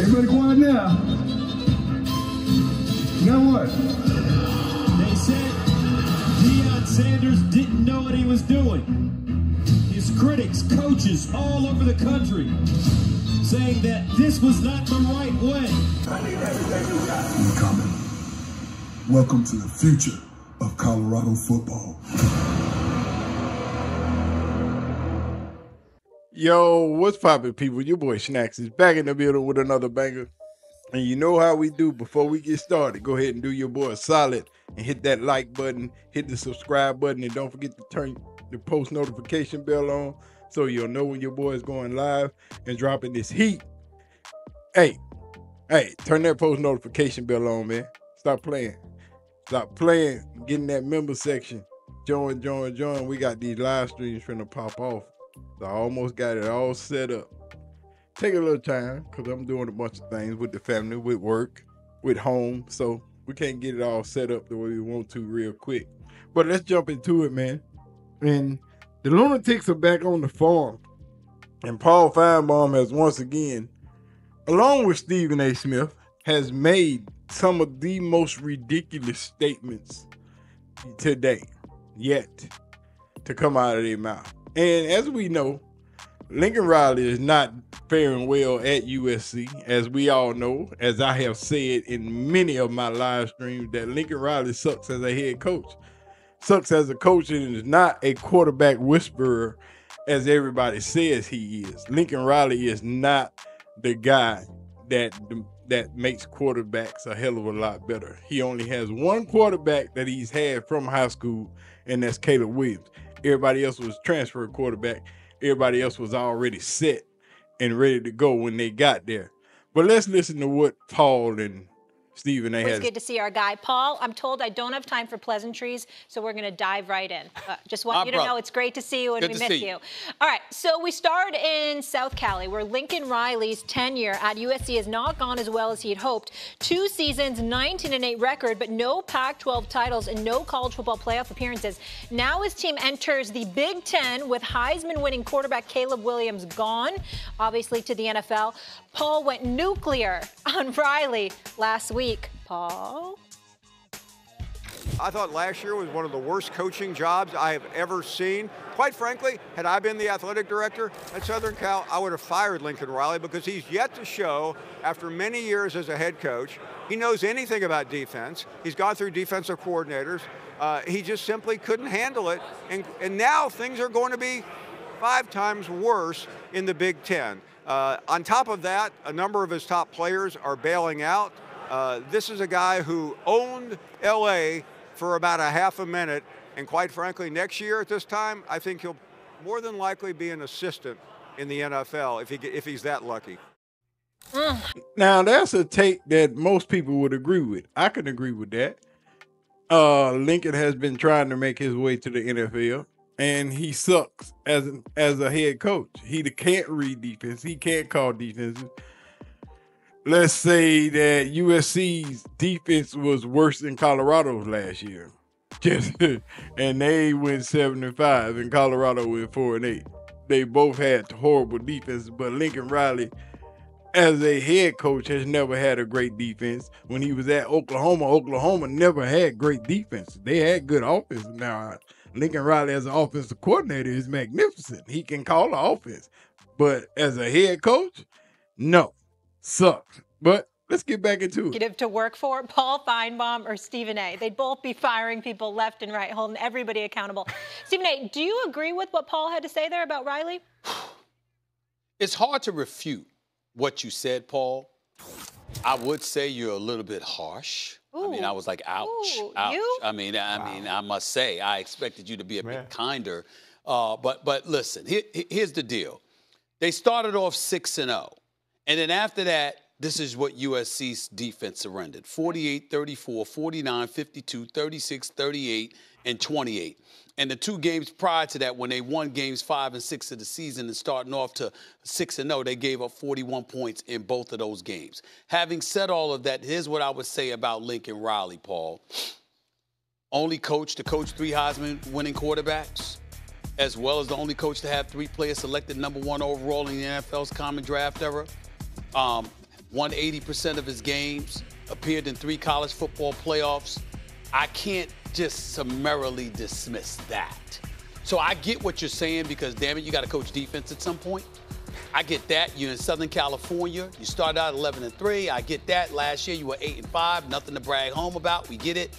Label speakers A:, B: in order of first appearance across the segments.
A: Everybody quiet now. Now what?
B: They said Deion Sanders didn't know what he was doing. His critics, coaches all over the country saying that this was not the right way.
A: I need everything you got. I'm coming. Welcome to the future of Colorado football.
C: Yo, what's poppin', people? Your boy Snacks is back in the building with another banger. And you know how we do. Before we get started, go ahead and do your boy a solid and hit that like button, hit the subscribe button, and don't forget to turn the post notification bell on so you'll know when your boy is going live and dropping this heat. Hey, turn that post notification bell on, man. Stop playing. Get in that member section. Join. We got these live streams finna pop off. So I almost got it all set up. Take a little time because I'm doing a bunch of things with the family, with work, with home. So we can't get it all set up the way we want to real quick. But let's jump into it, man. And the Lunatics are back on the farm. And Paul Finebaum has once again, along with Stephen A. Smith, has made some of the most ridiculous statements today yet to come out of their mouth. And as we know, Lincoln Riley is not faring well at USC. As we all know, as I have said in many of my live streams, that Lincoln Riley sucks as a head coach. Sucks as a coach and is not a quarterback whisperer as everybody says he is. Lincoln Riley is not the guy that makes quarterbacks a hell of a lot better. He only has one quarterback that he's had from high school, and that's Caleb Williams. Everybody else was transfer quarterback. Everybody else was already set and ready to go when they got there. But let's listen to what Paul and Stephen A. has.
D: It's good to see our guy. Paul, I'm told I don't have time for pleasantries, so we're going to dive right in. Just want you to know it's great to see you and we miss you. All right, so we start in South Cali, where Lincoln Riley's tenure at USC has not gone as well as he'd hoped. 2 seasons, 19-8 record, but no Pac-12 titles and no college football playoff appearances. Now his team enters the Big Ten with Heisman-winning quarterback Caleb Williams gone, obviously to the NFL. Paul went nuclear on Riley last week. Paul?
E: I thought last year was one of the worst coaching jobs I have ever seen. Quite frankly, had I been the athletic director at Southern Cal, I would have fired Lincoln Riley because he's yet to show, after many years as a head coach, he knows anything about defense. He's gone through defensive coordinators. He just simply couldn't handle it. And now things are going to be 5 times worse in the Big Ten. On top of that, a number of his top players are bailing out. This is a guy who owned L.A. for about a half a minute, and quite frankly, next year at this time, I think he'll more than likely be an assistant in the NFL if he's that lucky.
C: Now, that's a take that most people would agree with. I can agree with that. Lincoln has been trying to make his way to the NFL. And he sucks as a head coach. He can't read defense. He can't call defenses. Let's say that USC's defense was worse than Colorado's last year. And they went 7-5 and Colorado went 4-8. They both had horrible defenses, but Lincoln Riley, as a head coach, has never had a great defense. When he was at Oklahoma never had great defense. They had good offense. Now, Lincoln Riley as an offensive coordinator is magnificent. He can call the offense. But as a head coach, no. Sucks. But let's get back into it.
D: To work for Paul Finebaum or Stephen A. They'd both be firing people left and right, holding everybody accountable. Stephen A., do you agree with what Paul had to say there about Riley?
F: It's hard to refute what you said, Paul. I would say you're a little bit harsh.
D: Ooh.
F: I mean, I was like, ouch, ouch.
D: You?
F: I mean, I must say, I expected you to be a bit kinder. But listen, here's the deal. They started off 6-0. And then after that, this is what USC's defense surrendered. 48-34, 49-52, 36-38, and 28. And the 2 games prior to that, when they won games 5 and 6 of the season and starting off to 6-0, they gave up 41 points in both of those games. Having said all of that, here's what I would say about Lincoln Riley, Paul. Only coach to coach 3 Heisman-winning quarterbacks, as well as the only coach to have 3 players selected #1 overall in the NFL's common draft era. won 80% of his games, appeared in 3 college football playoffs. I can't just summarily dismiss that. So I get what you're saying because, damn it, you got to coach defense at some point. I get that. You're in Southern California. You started out 11-3. I get that. Last year you were 8-5. Nothing to brag home about. We get it.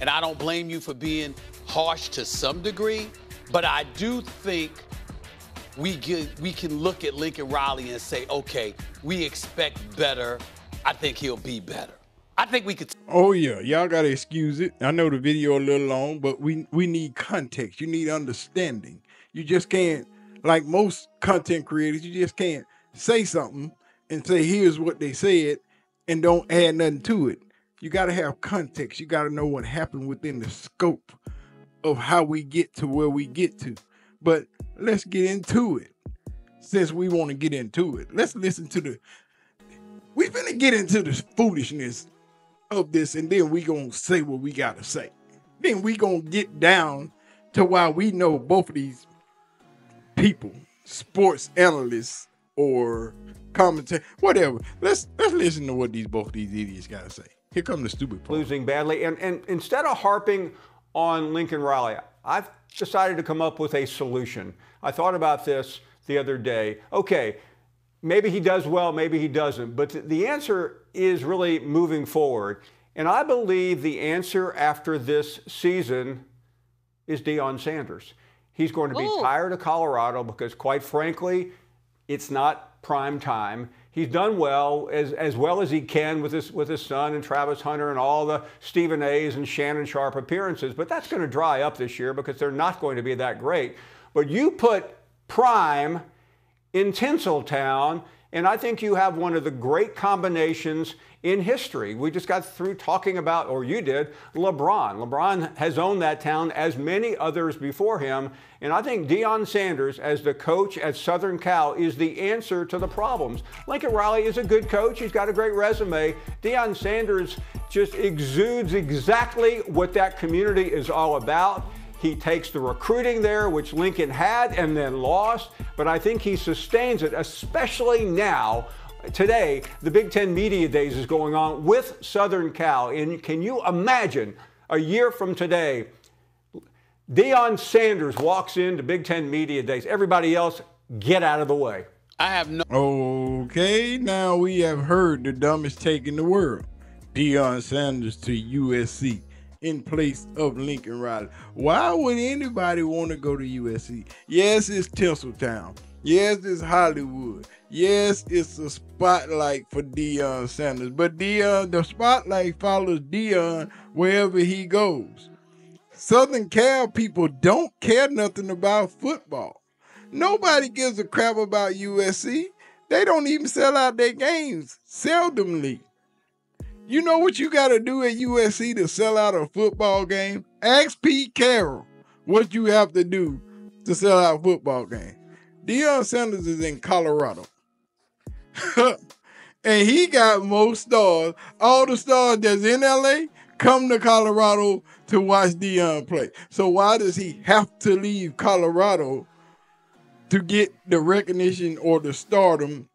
F: And I don't blame you for being harsh to some degree. But I do think we can look at Lincoln Riley and say, okay, we expect better. I think he'll be better. I think we could.
C: Oh, yeah. Y'all got to excuse it. I know the video a little long, but we need context. You need understanding. You just can't, like most content creators, you just can't say something and say, here's what they said, and don't add nothing to it. You got to have context. You got to know what happened within the scope of how we get to where we get to. But let's get into it. Since we want to get into it, let's listen to we're going to get into the foolishness of this, and then we gonna say what we gotta say. Then we gonna get down to why we know both of these people, sports analysts or commentators, whatever. Let's listen to what both these idiots gotta say. Here come the stupid part.
E: Losing badly, and instead of harping on Lincoln Riley, I've decided to come up with a solution. I thought about this the other day. Okay, maybe he does well, maybe he doesn't, but the answer is really moving forward. And I believe the answer after this season is Deion Sanders. He's going to be tired of Colorado because, quite frankly, it's not prime time. He's done well as he can with his son and Travis Hunter and all the Stephen A's and Shannon Sharp appearances, but that's going to dry up this year because they're not going to be that great. But you put prime in Tinseltown, and I think you have one of the great combinations in history. We just got through talking about, or you did, LeBron. LeBron has owned that town as many others before him, and I think Deion Sanders, as the coach at Southern Cal, is the answer to the problems. Lincoln Riley is a good coach. He's got a great resume. Deion Sanders just exudes exactly what that community is all about. He takes the recruiting there, which Lincoln had and then lost, but I think he sustains it, especially now. Today, the Big Ten Media Days is going on with Southern Cal. And can you imagine a year from today, Deion Sanders walks into Big Ten Media Days. Everybody else, get out of the way.
F: I have no.
C: Okay, now we have heard the dumbest take in the world. Deion Sanders to USC. In place of Lincoln Riley. Why would anybody want to go to USC? Yes, it's Tinseltown. Yes, it's Hollywood. Yes, it's a spotlight for Deion Sanders. But the spotlight follows Deion wherever he goes. Southern Cal people don't care nothing about football. Nobody gives a crap about USC. They don't even sell out their games, seldomly. You know what you got to do at USC to sell out a football game? Ask Pete Carroll what you have to do to sell out a football game. Deion Sanders is in Colorado. And he got most stars. All the stars that's in LA come to Colorado to watch Deion play. So why does he have to leave Colorado to get the recognition or the stardom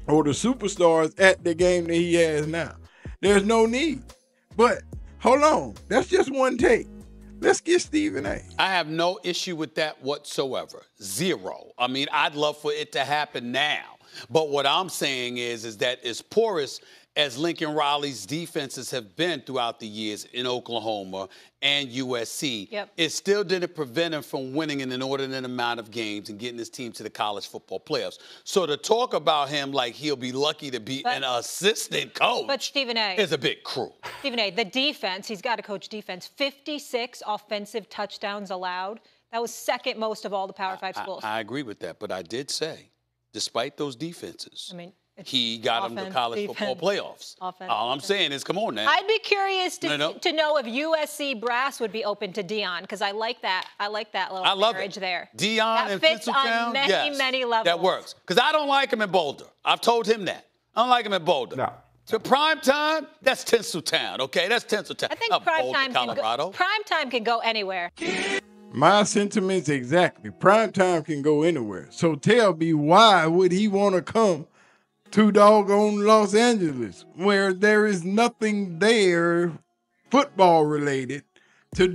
C: or the superstars at the game that he has now? There's no need. But hold on. That's just one take. Let's get Stephen A.
F: I have no issue with that whatsoever. Zero. I mean, I'd love for it to happen now. But what I'm saying is that as porous as Lincoln Riley's defenses have been throughout the years in Oklahoma and USC, it still didn't prevent him from winning an inordinate amount of games and getting his team to the college football playoffs. So to talk about him like he'll be lucky to be an assistant coach is a bit cruel.
D: Stephen A., the defense, he's got to coach defense. 56 offensive touchdowns allowed. That was second most of all the Power 5 schools.
F: I agree with that, but I did say, despite those defenses, he got them to college football playoffs. All I'm saying is, come on now.
D: I'd be curious to know if USC brass would be open to Deion, because I like that. I like that little marriage there.
F: Deion and
D: fits
F: Tinseltown,
D: on many levels.
F: That works. Because I don't like him in Boulder. I've told him that. I don't like him in Boulder.
E: No.
F: So prime time, that's Tinseltown, okay? That's Tinseltown.
D: I think prime time can go anywhere.
C: My sentiments exactly. Prime time can go anywhere. So tell me, why would he want to come to doggone Los Angeles, where there is nothing there football related to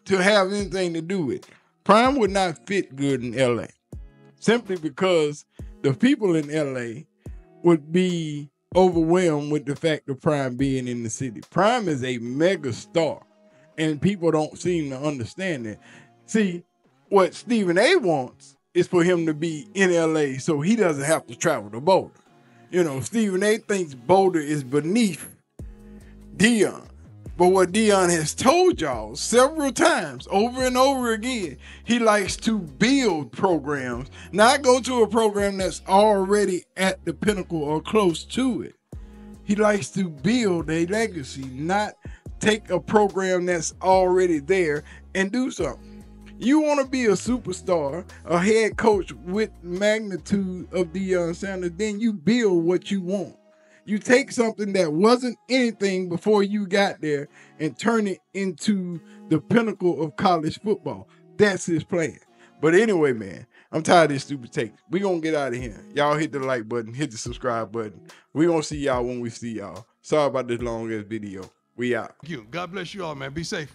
C: have anything to do with. Prime would not fit good in LA, simply because the people in LA would be overwhelmed with the fact of Prime being in the city. Prime is a mega star, and people don't seem to understand that. See, what Stephen A. wants is for him to be in LA so he doesn't have to travel to Boulder. You know, Stephen A. thinks Boulder is beneath Deion. But what Deion has told y'all several times, over and over again, he likes to build programs, not go to a program that's already at the pinnacle or close to it. He likes to build a legacy, not take a program that's already there and do something. You want to be a superstar, a head coach with magnitude of Deion Sanders, then you build what you want. You take something that wasn't anything before you got there and turn it into the pinnacle of college football. That's his plan. But anyway, man, I'm tired of this stupid take. We're going to get out of here. Y'all hit the like button, hit the subscribe button. We're going to see y'all when we see y'all. Sorry about this long-ass video. We out.
A: Thank you. God bless you all, man. Be safe.